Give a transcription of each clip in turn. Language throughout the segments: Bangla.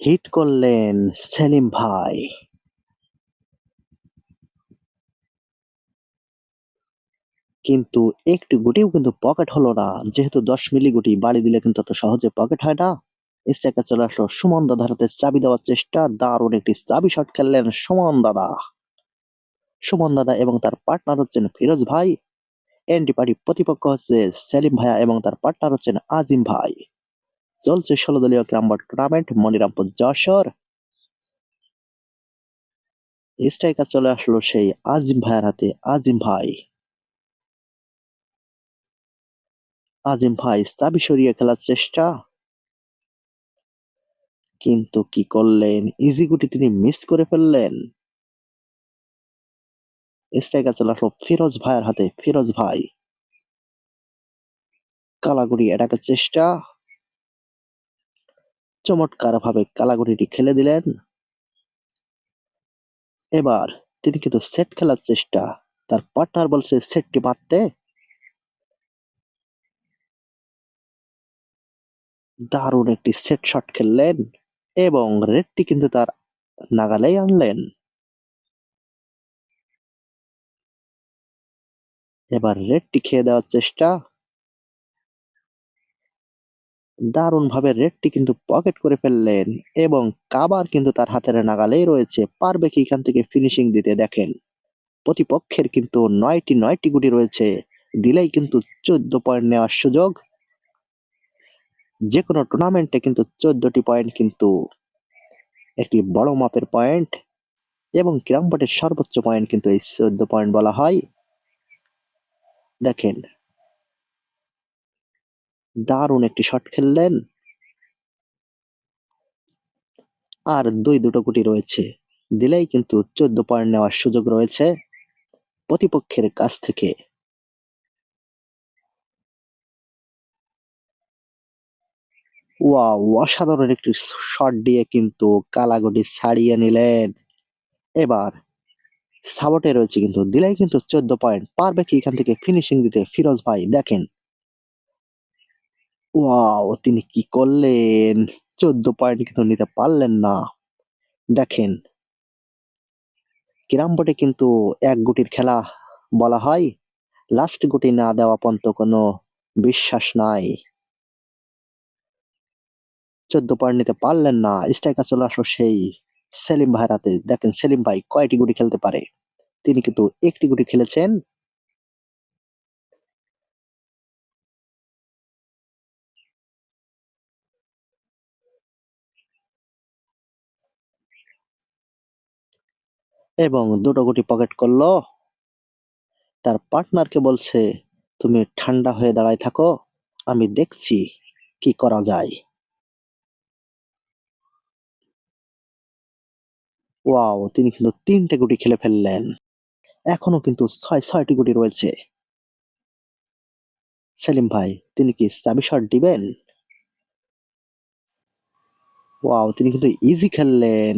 হিট করলেন সেলিম ভাই। কিন্তু একটি গুটিও কিন্তু পকেট হলো না। যেহেতু ১০ মিলি গুটি বাড়ি দিলে কিন্তু অত সহজে পকেট হয় না। স্ট্রাইকার চলে আসলো সুমন দাদার হাতে চাবি দেওয়ার চেষ্টা। দারুণ একটি চাবি শট খেললেন সুমন দাদা। সুমন দাদা এবং তার পার্টনার হচ্ছেন ফিরোজ ভাই। এন্টি পার্টি প্রতিপক্ষ হচ্ছে সেলিম ভাইয়া এবং তার পার্টনার হচ্ছেন আজিম ভাই। চলছে ১৬ দলীয় crumble tournament Monirampur Jessore. Striker চলে আসলো সেই আজিম ভাইয়ের হাতে। আজিম ভাই চাবি সরিয়ে খেলার চেষ্টা, কিন্তু কি করলেন? ইজি গুটি তিনি মিস করে ফেললেন। স্ট্রাইকার চলে আসলো ফিরোজ ভাইয়ের হাতে। ফিরোজ ভাই কালাগুড়ি এটাকে চেষ্টা, চমৎকার ভাবে কালাগুড়িটি খেলে দিলেন। এবার তিনি কিন্তু সেট খেলার চেষ্টা, তার পার্টনার বলছে সেটটি মারতে। দারুণ একটি সেট শট খেললেন এবং রেডটি কিন্তু তার নাগালেই আনলেন। এবার রেডটি খেয়ে দেওয়ার চেষ্টা, দারুণ ভাবে রেডটি কিন্তু পকেট করে ফেললেন এবং কাবার কিন্তু তার হাতের নাগালেই রয়েছে। পারবে কি এখান থেকে ফিনিশিং দিতে? দেখেন, প্রতিপক্ষের কিন্তু ৯টি গুটি রয়েছে। দিলেই কিন্তু ১৪ পয়েন্ট নেওয়ার সুযোগ। যেকোনো টুর্নামেন্টে কিন্তু ১৪টি পয়েন্ট কিন্তু একটি বড় মাপের পয়েন্ট এবং ক্যারাম বোর্ডের সর্বোচ্চ পয়েন্ট কিন্তু এই ১৪ পয়েন্ট বলা হয়। দেখেন, দারুণ একটি শট খেললেন। আর দুটো গুটি রয়েছে। দিলেই কিন্তু ১৪ পয়েন্ট নেওয়ার সুযোগ রয়েছে প্রতিপক্ষের কাছ থেকে। ওয়াও! অসাধারণ একটি শট দিয়ে কিন্তু কালাগুটি ছাড়িয়ে নিলেন। এবার সাবটে রয়েছে কিন্তু দিলেই কিন্তু ১৪ পয়েন্ট। পারবে কি এখান থেকে ফিনিশিং দিতে ফিরোজ ভাই? দেখেন, ওয়াও! তিনি কি করলেন? ১৪ পয়েন্ট কিন্তু নিতে পারলেন না। দেখেন, ক্যারাম বোর্ডে কিন্তু ১ গুটির খেলা বলা হয়। লাস্ট গুটি না দেওয়া পর্যন্ত কোনো বিশ্বাস নাই। ১৪ পয়েন্ট নিতে পারলেন না। স্ট্রাইকার চলে আসলো সেই সেলিম ভাইয়ের হাতে। দেখেন সেলিম ভাই কয়টি গুটি খেলতে পারে। তিনি কিন্তু একটি গুটি খেলেছেন এবং দুটো গুটি পকেট করল। তার পার্টনারকে বলছে, "তুমি ঠান্ডা হয়ে দাঁড়ায় থাকো। আমি দেখছি কি করা যায়।" ওয়াও! তিনি কিন্তু ৩ টে গুটি খেলে ফেললেন। এখনো কিন্তু ৬টি গুটি রয়েছে। সেলিম ভাই, তিনি কি চাবি শট দিবেন? ওয়াও! তিনি কিন্তু ইজি খেললেন।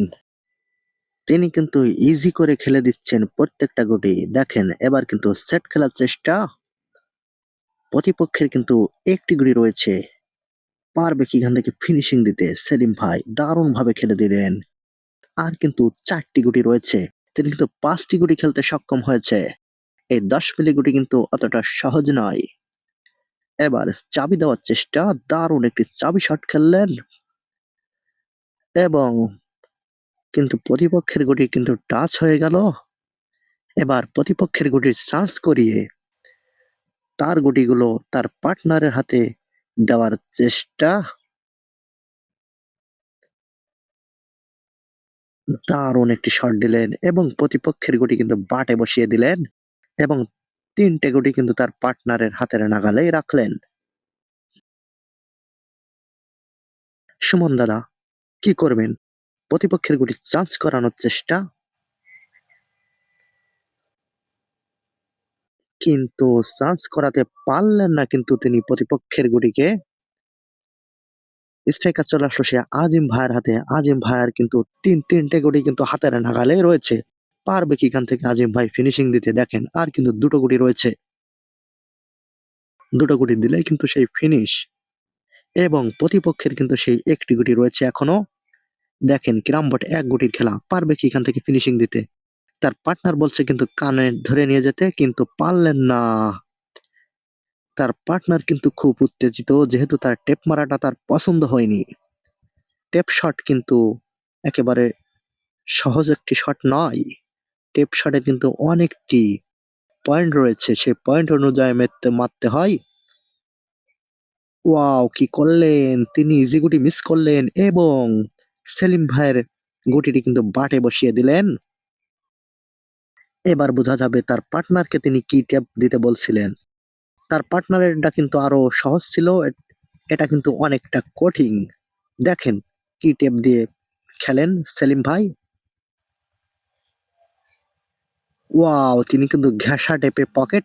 তিনি কিন্তু ইজি করে খেলে দিচ্ছেন প্রত্যেকটা গুটি। দেখেন, এবার কিন্তু সেট খেলার চেষ্টা। প্রতিপক্ষের কিন্তু একটি গুটি রয়েছে। পারবে কি এখান থেকে ফিনিশিং দিতে? সেলিম ভাই দারুণভাবে খেলে দিলেন। আর কিন্তু ৪ টি গুটি রয়েছে। তিনি কিন্তু ৫ টি গুটি খেলতে সক্ষম হয়েছে। এই ১০ মিলি গুটি কিন্তু অতটা সহজ নয়। এবার চাবি দেওয়ার চেষ্টা, দারুণ একটি চাবি শট খেললেন এবং কিন্তু প্রতিপক্ষের গুটি কিন্তু টাচ হয়ে গেল। এবার প্রতিপক্ষের গুটির চান্স করিয়ে তার গুটিগুলো তার পার্টনারের হাতে দেওয়ার চেষ্টা। দারুণ একটি শট দিলেন এবং প্রতিপক্ষের গুটি কিন্তু বাটে বসিয়ে দিলেন এবং ৩ টে গুটি কিন্তু তার পার্টনারের হাতের নাগালেই রাখলেন। সুমন দাদা কি করবেন? প্রতিপক্ষের গুটি চান্স করানোর চেষ্টা, কিন্তু চান্স করাতে পারলেন না কিন্তু তিনি প্রতিপক্ষের গুটিকে। স্ট্রাইকার চলে আসলো সে আজিম ভাইয়ের হাতে। আজিম ভাইয়ের কিন্তু ৩টে গুটি কিন্তু হাতের নাগালেই রয়েছে। পারবে কি এখান থেকে আজিম ভাই ফিনিশিং দিতে? দেখেন, আর কিন্তু ২ টো গুটি রয়েছে। ২ টো গুটি দিলেই কিন্তু সেই ফিনিশ এবং প্রতিপক্ষের কিন্তু সেই ১ টি গুটি রয়েছে এখনো। দেখেন কিরামবট এক গুটির খেলা, পারবে কি এখান থেকে ফিনিশিং দিতে? তার পার্টনার বলছে কিন্তু কানে ধরে নিয়ে যেতে, কিন্তু পারলেন না। তার পার্টনার কিন্তু খুব উত্তেজিত, যেহেতু তার টেপ মারাটা তার পছন্দ হয়নি। টেপ শট কিন্তু একেবারে সহজ একটি শট নয়। টেপ শটে কিন্তু অনেকটি পয়েন্ট রয়েছে, সেই পয়েন্ট অনুযায়ী মারতে হয়। ওয়াও, কি করলেন তিনি! ইজি গুটি মিস করলেন এবং সেলিম ভাইয়ের গুটিটি কিন্তু বাটে বসিয়ে দিলেন। এবার বোঝা যাবে তার পার্টনারকে তিনি কি টেপ দিতে বলছিলেন। তার পার্টনারেরটা কিন্তু আরো সহজ ছিল, এটা কিন্তু অনেকটা কঠিন। দেখেন কি টেপ দিয়ে খেলেন সেলিম ভাই। ওয়াও, তিনি কিন্তু ঘেঁষা টেপে পকেট